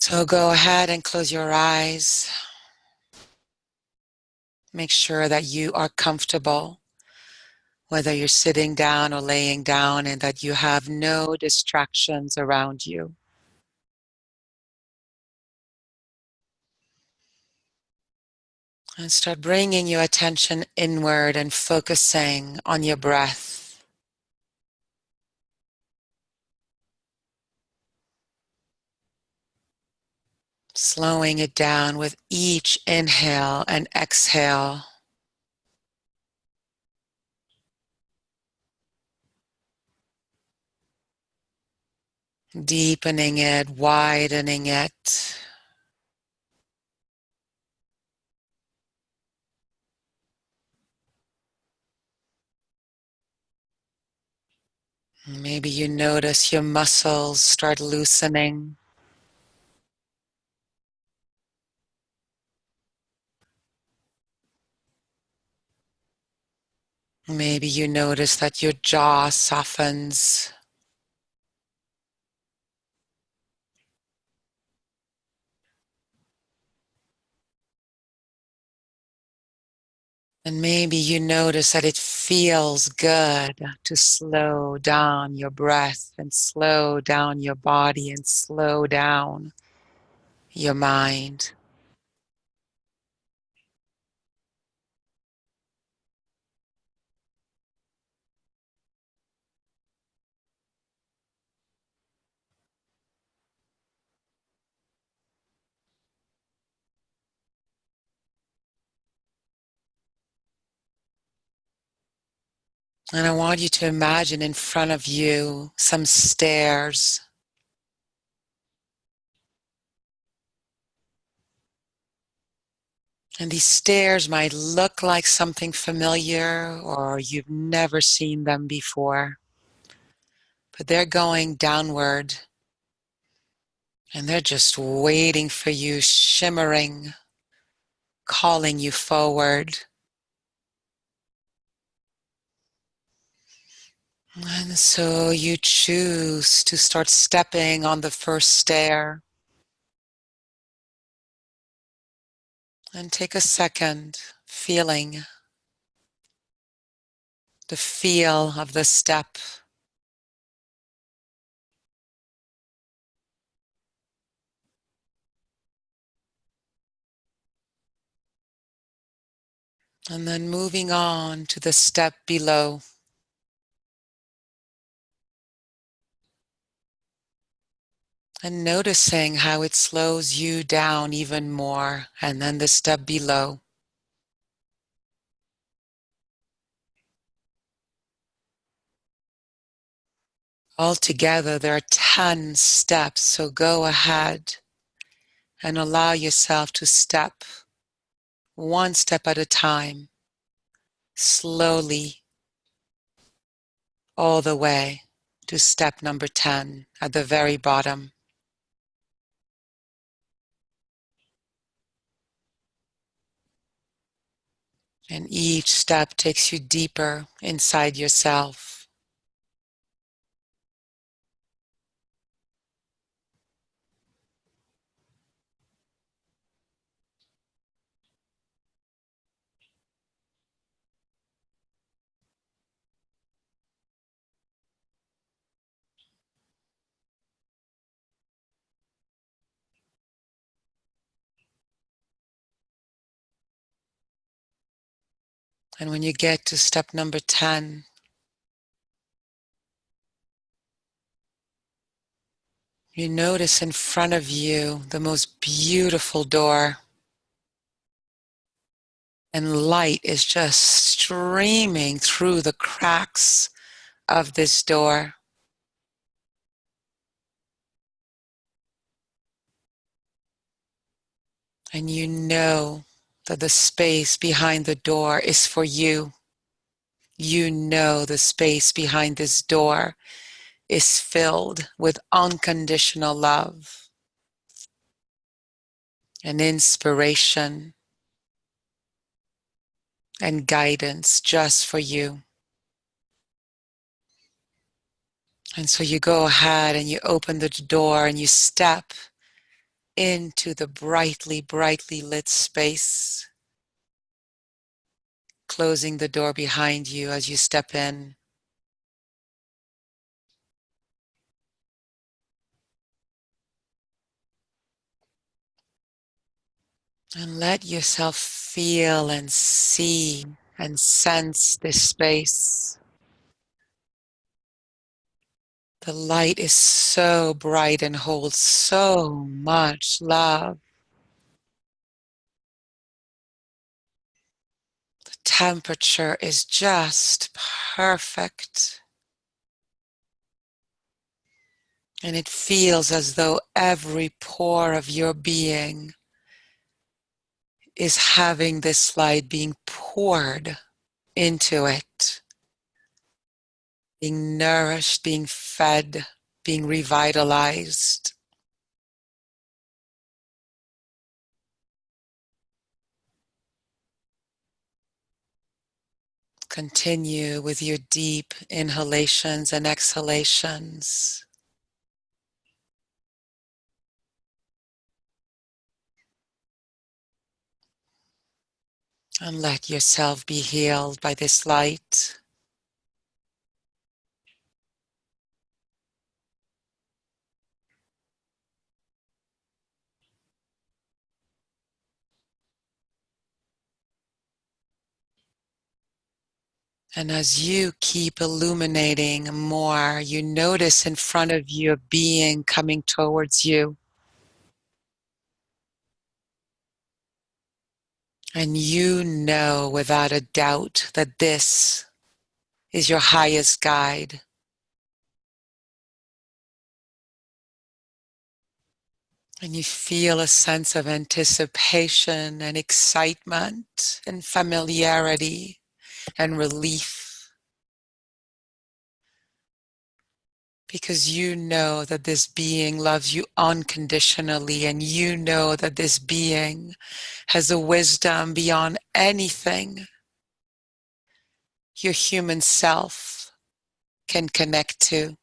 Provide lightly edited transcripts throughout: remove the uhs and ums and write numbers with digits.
So go ahead and close your eyes. Make sure that you are comfortable, whether you're sitting down or laying down, and that you have no distractions around you. And start bringing your attention inward and focusing on your breath. Slowing it down with each inhale and exhale. Deepening it, widening it. Maybe you notice your muscles start loosening. Maybe you notice that your jaw softens. And maybe you notice that it feels good to slow down your breath and slow down your body and slow down your mind. And I want you to imagine in front of you some stairs. And these stairs might look like something familiar or you've never seen them before. But they're going downward and they're just waiting for you, shimmering, calling you forward. And so you choose to start stepping on the first stair. And take a second, feeling the feel of the step. And then moving on to the step below. And noticing how it slows you down even more. And then the step below. Altogether, there are 10 steps, so go ahead and allow yourself to step one step at a time, slowly, all the way to step number 10 at the very bottom. And each step takes you deeper inside yourself. And when you get to step number 10, you notice in front of you the most beautiful door. And light is just streaming through the cracks of this door. And you know that the space behind the door is for you. You know the space behind this door is filled with unconditional love and inspiration and guidance just for you. And so you go ahead and you open the door and you step into the brightly, brightly lit space, closing the door behind you as you step in. And let yourself feel and see and sense this space. The light is so bright and holds so much love. The temperature is just perfect. And it feels as though every pore of your being is having this light being poured into it, being nourished, being fed, being revitalized. Continue with your deep inhalations and exhalations. And let yourself be healed by this light. And as you keep illuminating more, you notice in front of you a being coming towards you. And you know without a doubt that this is your highest guide. And you feel a sense of anticipation and excitement and familiarity and relief. Because you know that this being loves you unconditionally, and you know that this being has a wisdom beyond anything your human self can connect to.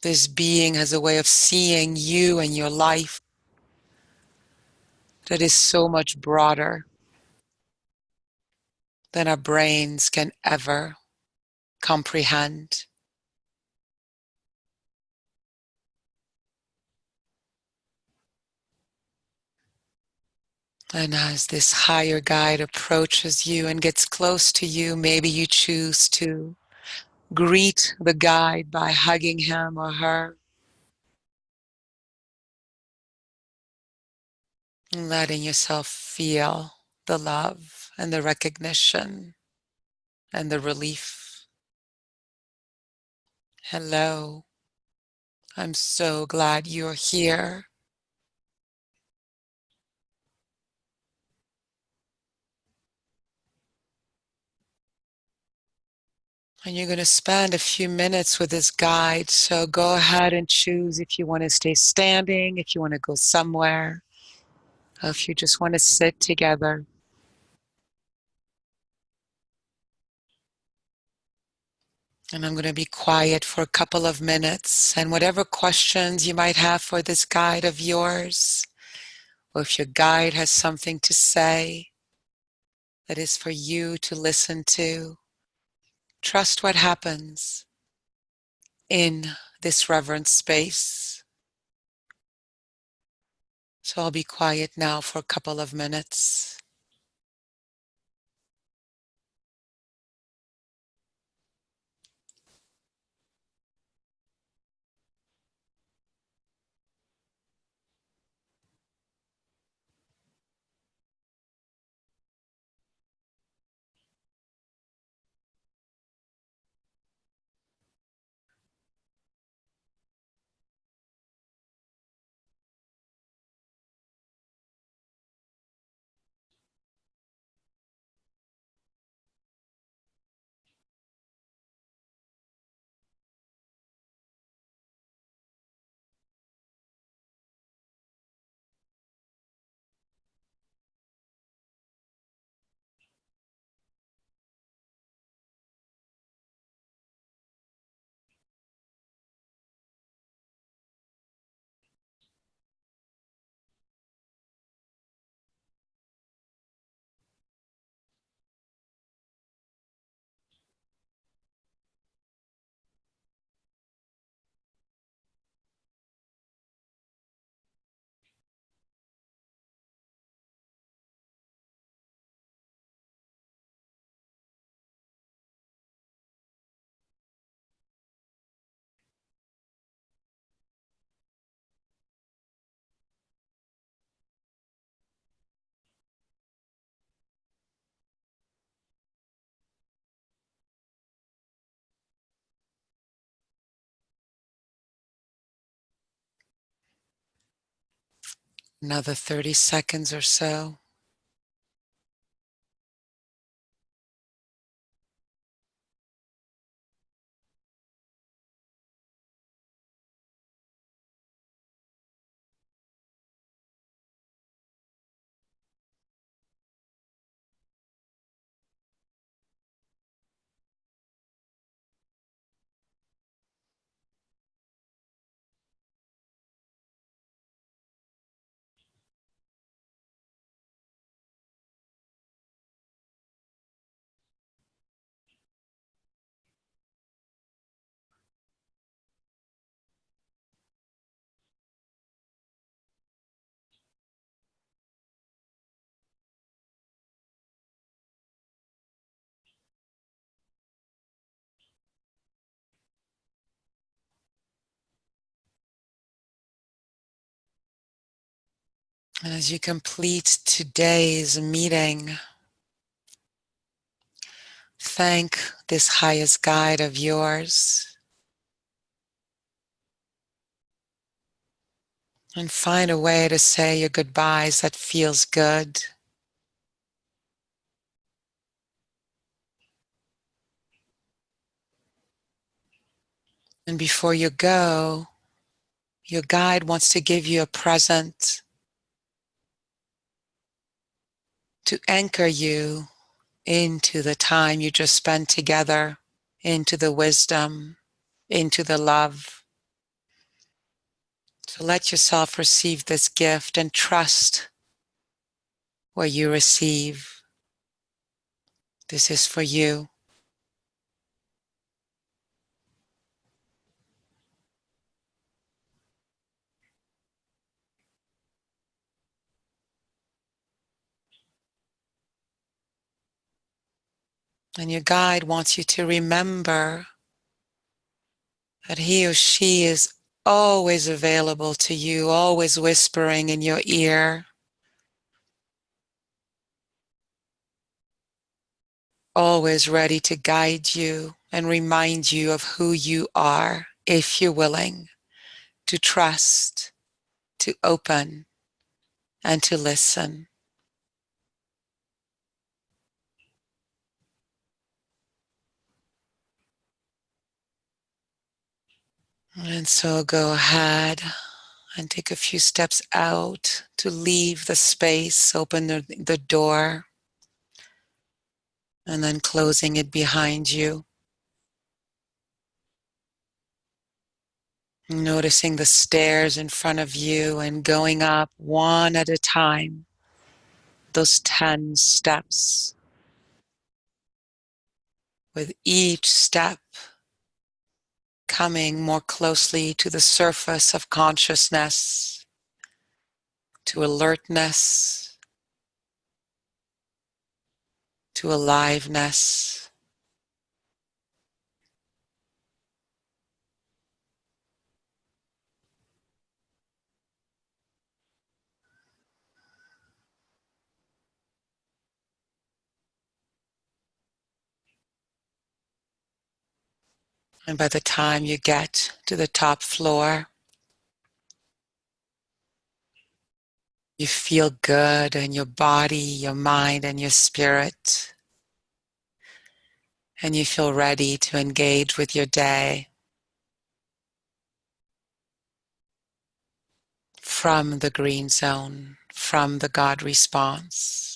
This being has a way of seeing you and your life that is so much broader than our brains can ever comprehend. And as this higher guide approaches you and gets close to you, maybe you choose to greet the guide by hugging him or her, and letting yourself feel the love and the recognition and the relief. Hello, I'm so glad you're here. And you're going to spend a few minutes with this guide, so go ahead and choose if you want to stay standing, if you want to go somewhere, or if you just want to sit together. And I'm going to be quiet for a couple of minutes, and whatever questions you might have for this guide of yours, or if your guide has something to say that is for you to listen to, trust what happens in this reverent space. So I'll be quiet now for a couple of minutes. Another 30 seconds or so. And as you complete today's meeting, thank this highest guide of yours and find a way to say your goodbyes that feels good. And before you go, your guide wants to give you a present to anchor you into the time you just spent together, into the wisdom, into the love. So let yourself receive this gift and trust what you receive. This is for you. And your guide wants you to remember that he or she is always available to you, always whispering in your ear, always ready to guide you and remind you of who you are if you're willing to trust, to open, and to listen. And so go ahead and take a few steps out to leave the space, open the door, and then closing it behind you. Noticing the stairs in front of you and going up one at a time, those 10 steps. With each step coming more closely to the surface of consciousness, to alertness, to aliveness. And by the time you get to the top floor, you feel good in your body, your mind, and your spirit. And you feel ready to engage with your day from the green zone, from the God response.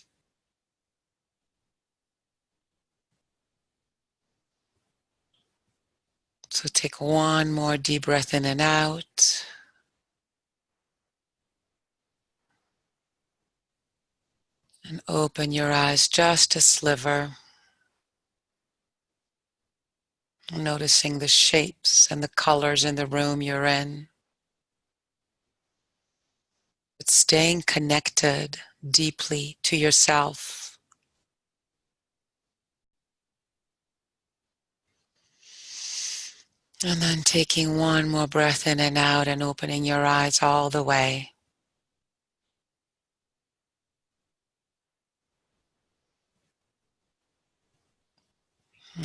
So take one more deep breath in and out. And open your eyes just a sliver, noticing the shapes and the colors in the room you're in. But staying connected deeply to yourself. And then taking one more breath in and out and opening your eyes all the way.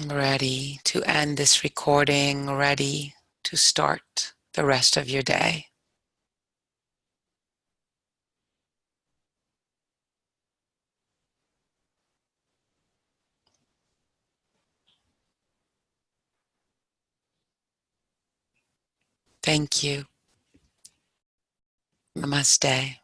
Ready to end this recording, ready to start the rest of your day. Thank you. Namaste.